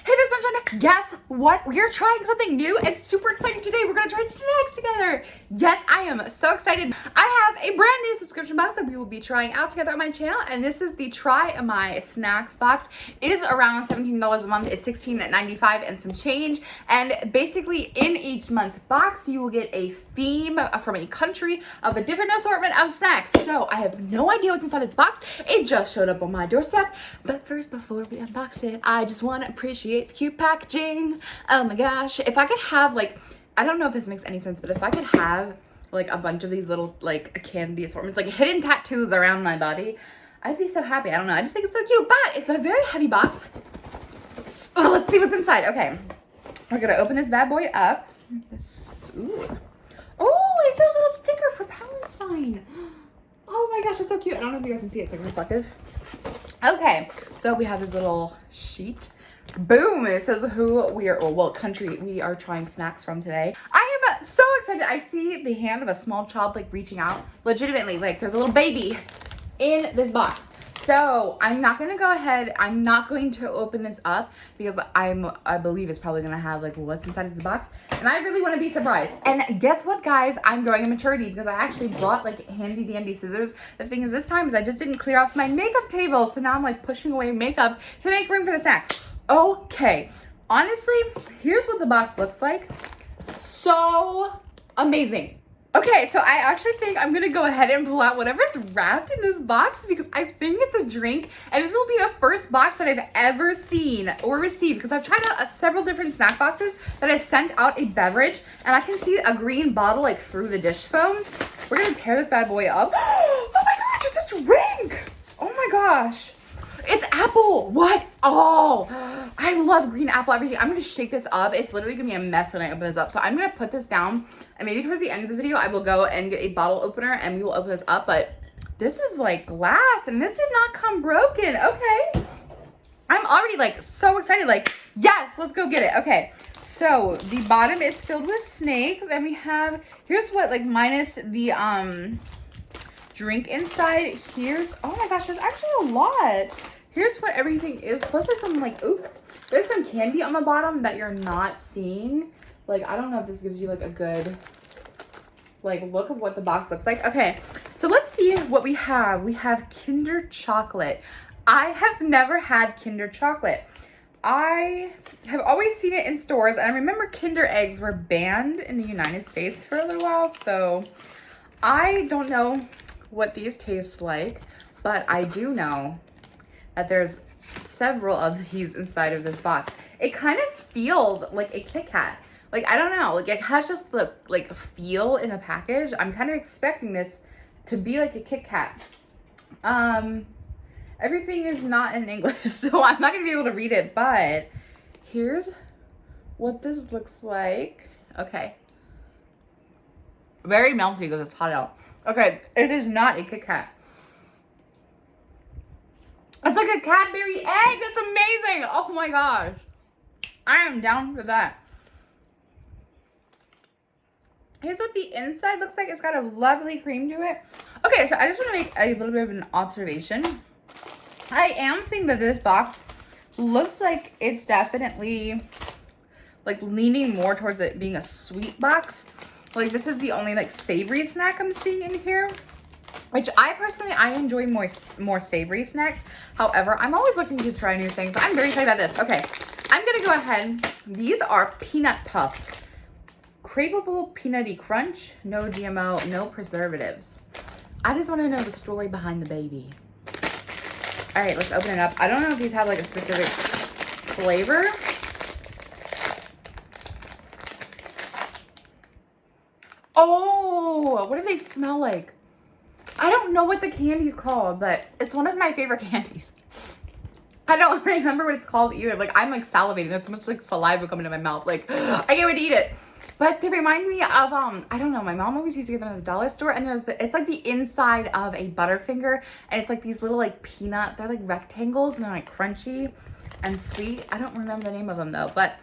Hey there, Sunshine. Guess what? We're trying something new and super exciting today. We're going to try snacks together. Yes, I am so excited. I have a brand new subscription box that we will be trying out together on my channel, and this is the Try My Snacks box. It is around $17 a month. It's $16.95 and some change, and basically in each month's box, you will get a theme from a country of a different assortment of snacks. So I have no idea what's inside this box. It just showed up on my doorstep. But first, before we unbox it, I just want to appreciate the cute packaging. Oh my gosh. If I could have, like, I don't know if this makes any sense, but if I could have like a bunch of these little like candy assortments, like hidden tattoos around my body, I'd be so happy. I don't know. I just think it's so cute, but it's a very heavy box. Oh, let's see what's inside. Okay. We're going to open this bad boy up. Ooh. Oh, it's a little sticker for Palestine. Oh my gosh, it's so cute. I don't know if you guys can see it. It's like reflective. Okay, so we have this little sheet. Boom, it says who we are, what country we are trying snacks from today. I am so excited. I see the hand of a small child like reaching out. Legitimately, like there's a little baby in this box. So I'm not gonna go ahead. I'm not going to open this up because I believe it's probably gonna have like what's inside this box. And I really wanna be surprised. And guess what, guys? I'm growing in maturity because I actually brought like handy dandy scissors. The thing is, this time is I just didn't clear off my makeup table. So now I'm like pushing away makeup to make room for the snacks. Okay, honestly, here's what the box looks like. So amazing. Okay, so I actually think I'm gonna go ahead and pull out whatever's wrapped in this box because I think it's a drink, and this will be the first box that I've ever seen or received because I've tried out several different snack boxes that I sent out a beverage, and I can see a green bottle like through the dish foam. We're gonna tear this bad boy up. Oh my gosh, it's a drink! Oh my gosh. It's apple. What? Oh, I love green apple everything. I'm going to shake this up. It's literally going to be a mess when I open this up. So I'm going to put this down, and maybe towards the end of the video, I will go and get a bottle opener and we will open this up. But this is like glass, and this did not come broken. Okay. I'm already like so excited. Like, yes, let's go get it. Okay. So the bottom is filled with snakes, and we have, here's what, like minus the, drink inside. Here's, oh my gosh, there's actually a lot. Here's what everything is. Plus there's some like, ooh, there's some candy on the bottom that you're not seeing. Like, I don't know if this gives you like a good like look of what the box looks like. Okay, so let's see what we have. We have Kinder chocolate. I have never had Kinder chocolate. I have always seen it in stores, and I remember Kinder eggs were banned in the United States for a little while, so I don't know what these taste like, but I do know that there's several of these inside of this box. It kind of feels like a Kit Kat. Like, I don't know, like it has just the like feel in the package. I'm kind of expecting this to be like a Kit Kat. Everything is not in English, so I'm not gonna be able to read it, but here's what this looks like. Okay. Very melty because it's hot out. Okay, it is not a Kit Kat. It's like a Cadbury egg. That's amazing. Oh my gosh. I am down for that. Here's what the inside looks like. It's got a lovely cream to it. Okay, so I just want to make a little bit of an observation. I am seeing that this box looks like it's definitely like leaning more towards it being a sweet box. Like, this is the only like savory snack I'm seeing in here, which I personally, I enjoy more savory snacks. However, I'm always looking to try new things. I'm very excited about this. Okay, I'm gonna go ahead. These are peanut puffs. Craveable Peanutty Crunch, no GMO, no preservatives. I just want to know the story behind the baby. All right, let's open it up. I don't know if these have like a specific flavor. Oh, what do they smell like? I don't know what the candy's called, but it's one of my favorite candies. I don't remember what it's called either. Like, I'm like salivating. There's so much like saliva coming to my mouth. Like, I can't wait to eat it. But they remind me of, I don't know, my mom always used to get them at the dollar store, and it's like the inside of a Butterfinger, and it's like these little like peanut, they're like rectangles, and they're like crunchy and sweet. I don't remember the name of them though, but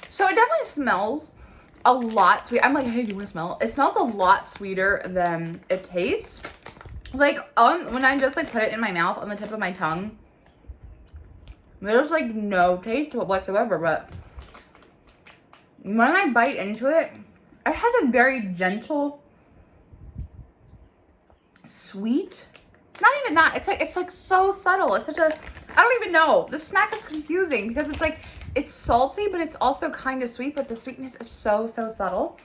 so it definitely smells a lot sweet. I'm like, hey, do you want to smell? It smells a lot sweeter than it tastes. Like, when I just like put it in my mouth on the tip of my tongue, there's like no taste to it whatsoever, but when I bite into it, it has a very gentle, sweet, not even that, it's like so subtle. It's such a, I don't even know. This snack is confusing because it's like, it's salty, but it's also kind of sweet, but the sweetness is so subtle.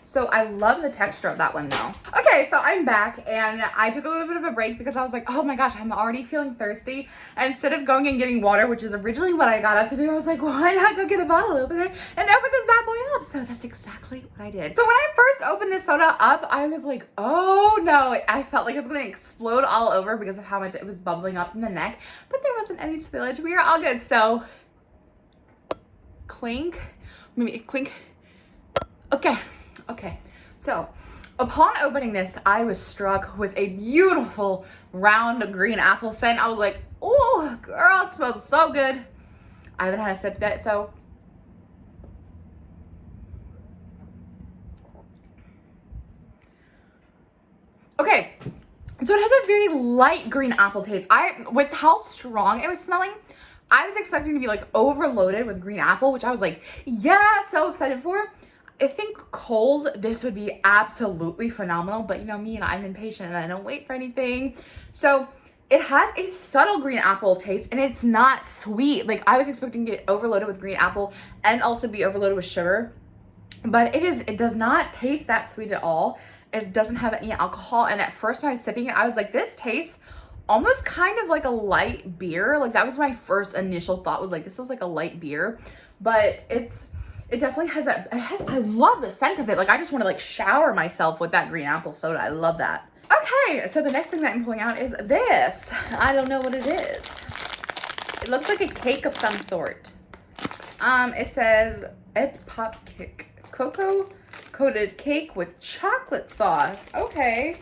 So I love the texture of that one though. Okay, so I'm back and I took a little bit of a break because I was like, oh my gosh, I'm already feeling thirsty. And instead of going and getting water, which is originally what I got out to do, I was like, well, why not go get a bottle opener and open this bad boy up? So that's exactly what I did. So when I first opened this soda up, I was like, oh no, I felt like it was gonna explode all over because of how much it was bubbling up in the neck, but there wasn't any spillage. We are all good. So clink, maybe clink. Okay, so upon opening this, I was struck with a beautiful round green apple scent. I was like, oh, girl, it smells so good. I haven't had a sip yet, so. Okay, so it has a very light green apple taste. With how strong it was smelling, I was expecting to be like overloaded with green apple, which I was like, yeah, so excited for. I think cold, this would be absolutely phenomenal, but you know me and I'm impatient and I don't wait for anything. So it has a subtle green apple taste and it's not sweet. Like I was expecting to get overloaded with green apple and also be overloaded with sugar, but it does not taste that sweet at all. It doesn't have any alcohol. And at first when I was sipping it, I was like, this tastes almost kind of like a light beer. Like that was my first initial thought, was like, this is like a light beer, but it definitely has I love the scent of it. Like I just want to like shower myself with that green apple soda. I love that. Okay, so the next thing that I'm pulling out is this. I don't know what it is. It looks like a cake of some sort. It says Et Pop Cake. Cocoa coated cake with chocolate sauce. Okay.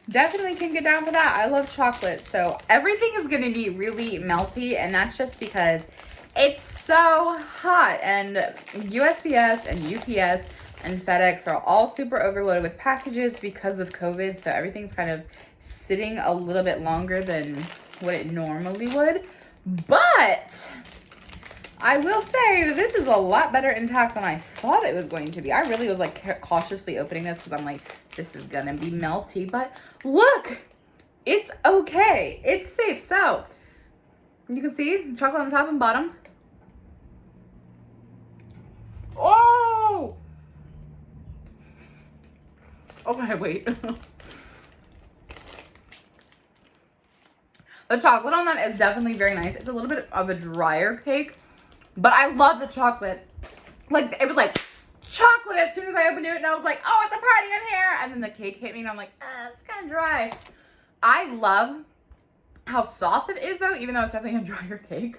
Definitely can get down for that. I love chocolate. So everything is going to be really melty, and that's just because it's so hot, and USPS and UPS and FedEx are all super overloaded with packages because of COVID. So everything's kind of sitting a little bit longer than what it normally would. But I will say that this is a lot better intact than I thought it was going to be. I really was like cautiously opening this because I'm like, this is gonna be melty. But look, it's okay. It's safe. So you can see chocolate on top and bottom. Oh! Okay, wait. The chocolate on that is definitely very nice. It's a little bit of a drier cake, but I love the chocolate. Like, it was like chocolate as soon as I opened it, and I was like, oh, it's a party in here. And then the cake hit me, and I'm like, it's kind of dry. I love how soft it is, though, even though it's definitely a drier cake.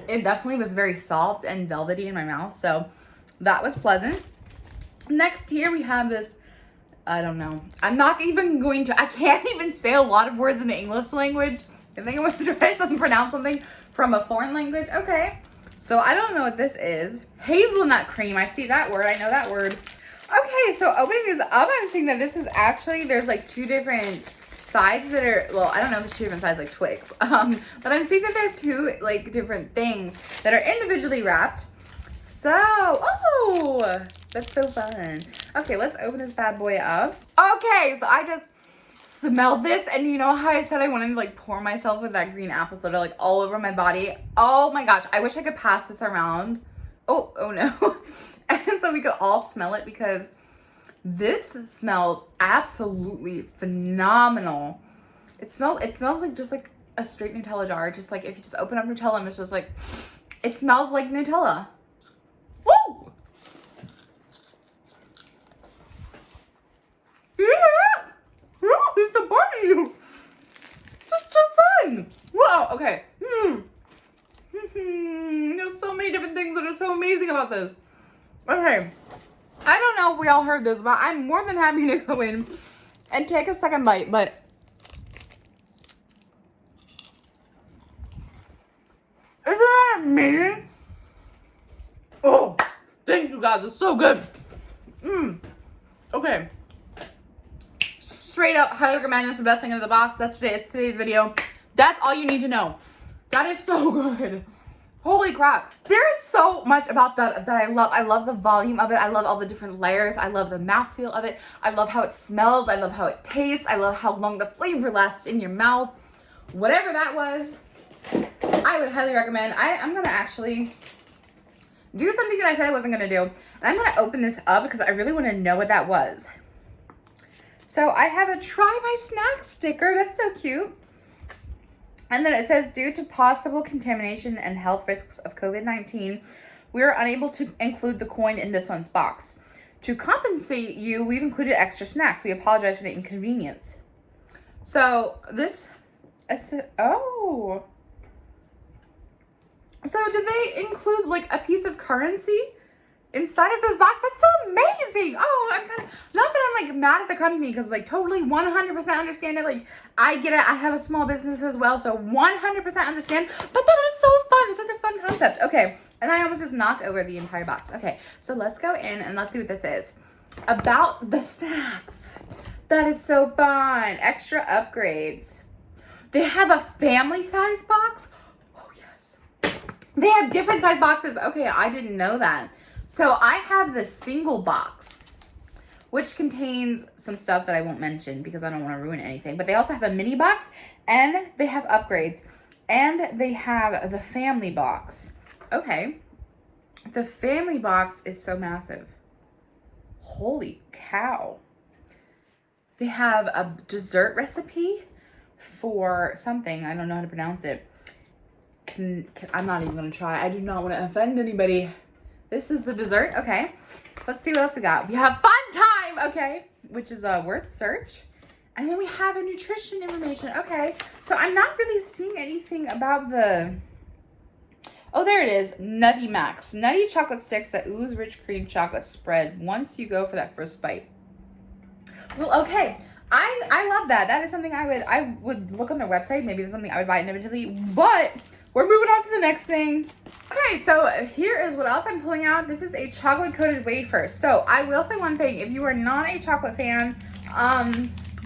It definitely was very soft and velvety in my mouth, so that was pleasant. Next here we have this, I don't know. I can't even say a lot of words in the English language. I think I'm going to try to pronounce something from a foreign language. Okay, so I don't know what this is. Hazelnut cream, I see that word, I know that word. Okay, so opening this up, I'm seeing that this is actually, there's like two different sides that are, well, I don't know if it's two different sides like Twix, but I'm seeing that there's two like different things that are individually wrapped. So, oh, that's so fun. Okay, let's open this bad boy up. Okay, so I just smelled this, and you know how I said I wanted to like pour myself with that green apple soda like all over my body? Oh my gosh, I wish I could pass this around. Oh no. And so we could all smell it, because this smells absolutely phenomenal. It smells like just like a straight Nutella jar. Just like if you just open up Nutella and it's just like, it smells like Nutella. Woo! Yeah! Woo! It's a party! That's so fun! Whoa, okay. There's so many different things that are so amazing about this. Okay. I don't know if we all heard this, but I'm more than happy to go in and take a second bite, but isn't that amazing? Oh, thank you guys, it's so good. Okay. Straight up, highly recommend. It's the best thing in the box. That's today's video. That's all you need to know. That is so good. Holy crap. There is so much about that I love. I love the volume of it. I love all the different layers. I love the mouthfeel of it. I love how it smells. I love how it tastes. I love how long the flavor lasts in your mouth. Whatever that was, I would highly recommend. I'm going to actually do something that I said I wasn't going to do. And I'm going to open this up because I really want to know what that was. So I have a try my snack sticker. That's so cute. And then it says, due to possible contamination and health risks of COVID-19, we are unable to include the coin in this month's box. To compensate you, we've included extra snacks. We apologize for the inconvenience. So this, oh. So did they include like a piece of currency inside of this box? That's so amazing. Oh, I'm kind of, not that I'm like mad at the company, because like totally 100% understand it. Like I get it. I have a small business as well, so 100% understand. But that is so fun. It's such a fun concept. Okay, and I almost just knocked over the entire box. Okay, so let's go in and let's see what this is. About the snacks. That is so fun. Extra upgrades. They have a family size box. Oh yes. They have different size boxes. Okay, I didn't know that. So I have the single box, which contains some stuff that I won't mention because I don't want to ruin anything. But they also have a mini box, and they have upgrades, and they have the family box. Okay. The family box is so massive. Holy cow. They have a dessert recipe for something. I don't know how to pronounce it. I'm not even going to try. I do not want to offend anybody. This is the dessert. Okay. Let's see what else we got. We have fun time. Okay. Which is worth search. And then we have a nutrition information. Okay. So I'm not really seeing anything about the... Oh, there it is. Nutty Max. Nutty chocolate sticks that ooze rich cream chocolate spread once you go for that first bite. Well, okay. I love that. That is something I would look on their website. Maybe that's something I would buy individually. But we're moving on to the next thing. Okay, so here is what else I'm pulling out. This is a chocolate-coated wafer. So I will say one thing. If you are not a chocolate fan,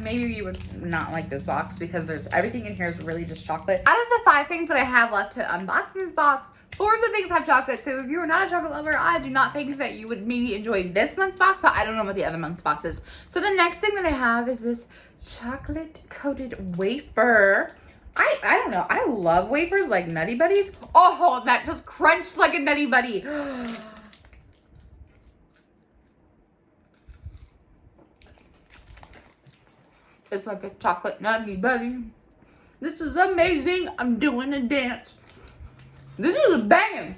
maybe you would not like this box because everything in here is really just chocolate. Out of the 5 things that I have left to unbox in this box, 4 of the things have chocolate. So if you are not a chocolate lover, I do not think that you would maybe enjoy this month's box, but I don't know what the other month's box is. So the next thing that I have is this chocolate-coated wafer. I don't know. I love wafers like Nutty Buddies. Oh, that just crunched like a Nutty Buddy. It's like a chocolate Nutty Buddy. This is amazing. I'm doing a dance. This is a banging.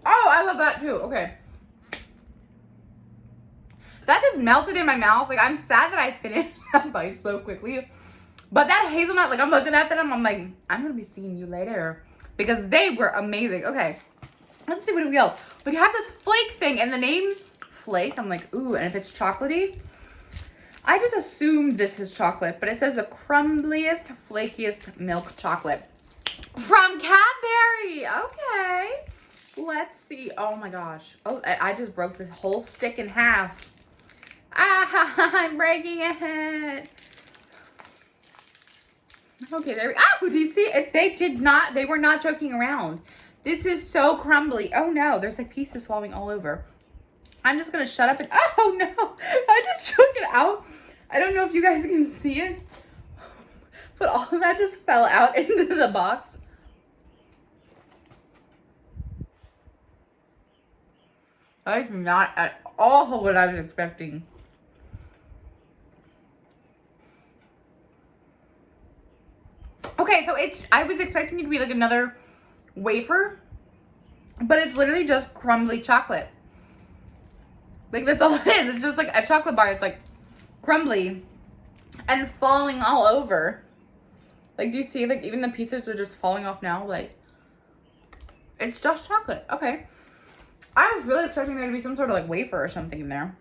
Oh, I love that too. Okay. That just melted in my mouth. Like, I'm sad that I finished that bite so quickly. But that hazelnut, like, I'm looking at them, I'm like, I'm going to be seeing you later. Because they were amazing. Okay. Let's see what else. We have this flake thing, and the name Flake, I'm like, ooh, and if it's chocolatey, I just assumed this is chocolate, but it says the crumbliest, flakiest milk chocolate. From Cadbury. Okay. Let's see. Oh my gosh. Oh, I just broke this whole stick in half. Ah, I'm breaking it. Okay, there we go. Oh, do you see it? They were not joking around. This is so crumbly. Oh no, there's like pieces falling all over. I'm just gonna shut up and, oh no, I just took it out. I don't know if you guys can see it, but all of that just fell out into the box. That is not at all what I was expecting. Okay, so I was expecting it to be like another wafer, but it's literally just crumbly chocolate. Like, that's all it is. It's just like a chocolate bar. It's like crumbly and falling all over. Like, do you see, like, even the pieces are just falling off now? Like, it's just chocolate. Okay. I was really expecting there to be some sort of like wafer or something in there.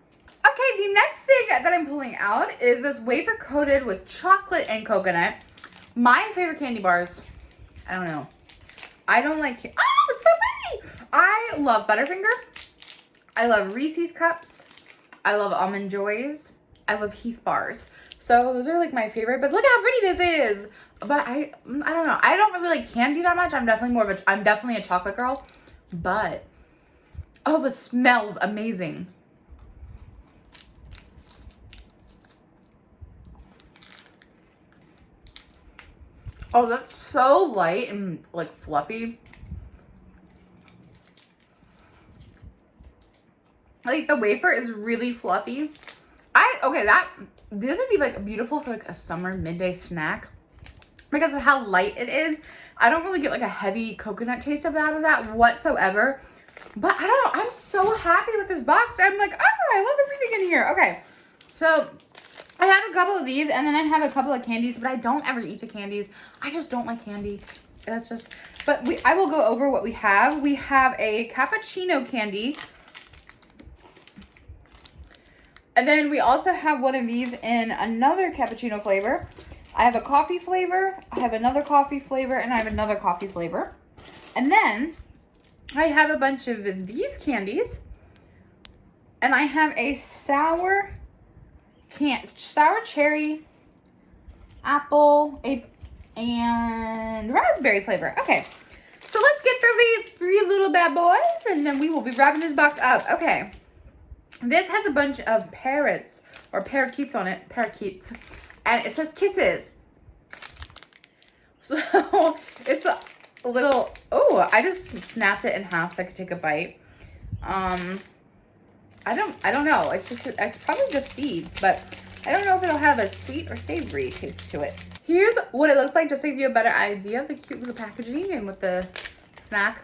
Okay, the next thing that I'm pulling out is this wafer coated with chocolate and coconut. My favorite candy bars, I don't know. I don't like, oh, it's so pretty. I love Butterfinger. I love Reese's Cups. I love Almond Joys. I love Heath bars. So those are like my favorite, but look how pretty this is. But I don't know. I don't really like candy that much. I'm definitely a chocolate girl, but oh, the smells amazing. Oh, that's so light and like fluffy. Like the wafer is really fluffy. This would be like beautiful for like a summer midday snack because of how light it is. I don't really get like a heavy coconut taste of that whatsoever. But I don't know, I'm so happy with this box. I'm like, oh, I love everything in here. Okay, so I have a couple of these and then I have a couple of candies, but I don't ever eat the candies. I just don't like candy. That's just, but I will go over what we have. We have a cappuccino candy. And then we also have one of these in another cappuccino flavor. I have a coffee flavor, I have another coffee flavor, and I have another coffee flavor. And then I have a bunch of these candies. And I have a sour cherry, apple, and raspberry flavor. Okay, so let's get through these 3 little bad boys, and then we will be wrapping this box up. Okay. This has a bunch of parrots or parakeets on it, parakeets, and it says kisses. So it's a little, oh, I just snapped it in half so I could take a bite. I don't know. It's probably just seeds, but I don't know if it'll have a sweet or savory taste to it. Here's what it looks like just to give you a better idea of the cute little packaging and what the snack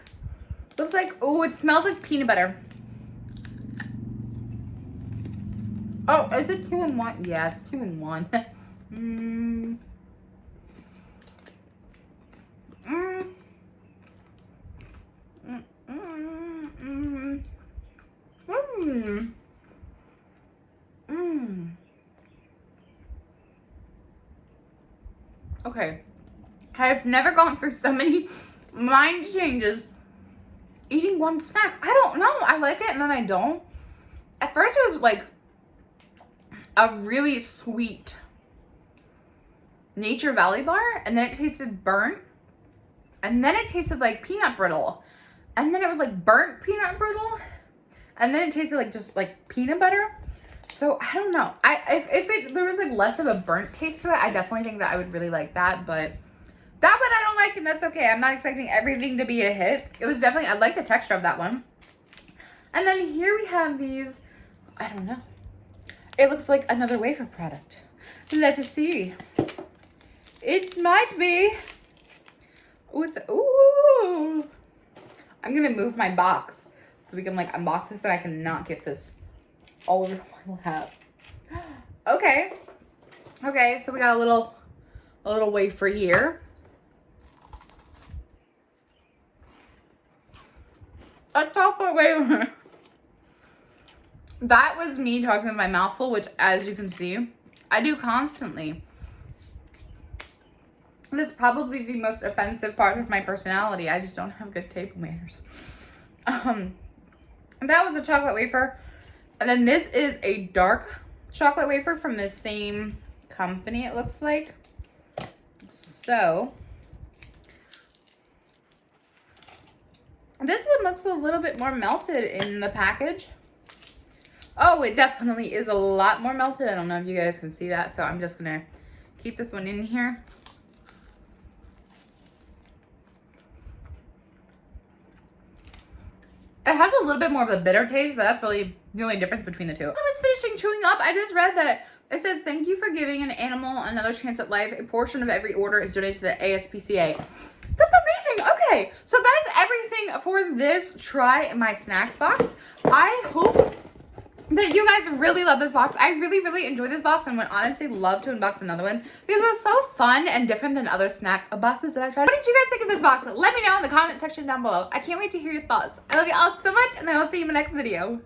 looks like. Oh, it smells like peanut butter. Oh, is it 2 in 1? Yeah, it's 2 in 1. Okay. I've never gone through so many mind changes eating one snack. I don't know. I like it and then I don't. At first it was like a really sweet Nature Valley bar, and then it tasted burnt, and then it tasted like peanut brittle, and then it was like burnt peanut brittle, and then it tasted like just like peanut butter. So I don't know. If there was like less of a burnt taste to it, I definitely think that I would really like that, but that one I don't like, and that's okay. I'm not expecting everything to be a hit. It was definitely, I like the texture of that one. And then here we have these, I don't know. It looks like another Wafer product. Let us see. It might be. Ooh. I'm gonna move my box so we can like unbox this and I cannot get this all over my lap. Okay. Okay, so we got a little wafer here. A chocolate wafer. That was me talking with my mouth full, which, as you can see, I do constantly. This is probably the most offensive part of my personality. I just don't have good table manners. That was a chocolate wafer. And then this is a dark chocolate wafer from the same company, it looks like. So, this one looks a little bit more melted in the package. Oh, it definitely is a lot more melted. I don't know if you guys can see that, so I'm just gonna keep this one in here. It has a little bit more of a bitter taste, but that's really the only difference between the two. I was finishing chewing up. I just read that it says, thank you for giving an animal another chance at life. A portion of every order is donated to the ASPCA. That's amazing. Okay, so that is everything for this Try My Snacks box. I hope that you guys really love this box. I really enjoyed this box and would honestly love to unbox another one because it was so fun and different than other snack boxes that I tried. What did you guys think of this box? Let me know in the comment section down below. I can't wait to hear your thoughts. I love you all so much, and I will see you in my next video.